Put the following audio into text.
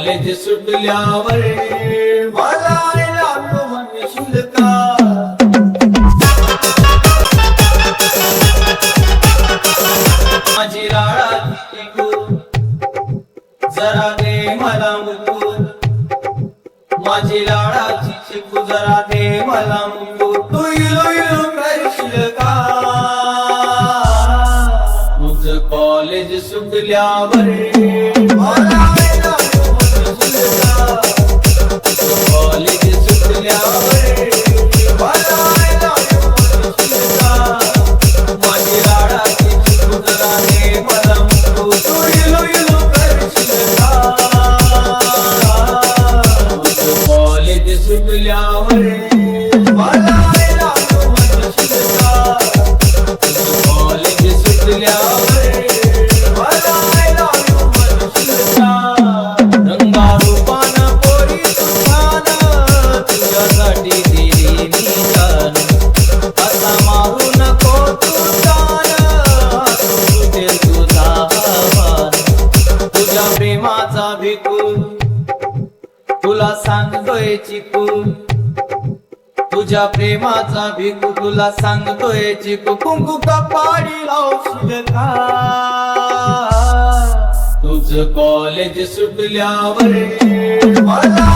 College सुटल्यावर मला लागलो म्हणशील का? माझी लाडाची चिकू जरा दे मला मुकू, माझी लाडाची चिकू जरा दे मला मुकू. तू इलो इलो करशील का? तुझं कॉलेज सुटल्यावर मला लागलो म्हणशील का? कॉलेज सुटल्यावर मला लागलो म्हणशील का? माझी लाडाची चिकू जरा दे मला मुकू. तू इलो इलो करशील का? तुझं कॉलेज सुटल्यावर मला लागलो म्हणशील का? तुझं कॉलेज सुटल्यावर मला लागलो म्हणशील का? रंगारूपानं पोरी तू छान, तुझ्यासाठी दिली मी जान. असा मारू नको तू जान, तुझे तुझा आव्हान. तुझ्या प्रेमाचा भिकू तुला सांगतोय चिकू, तुझ्या प्रेमाचा भिकू तुला सांगतोय चिकू. कुंकू कपाळी लावशील का? तुझं कॉलेज सुटल्यावर मला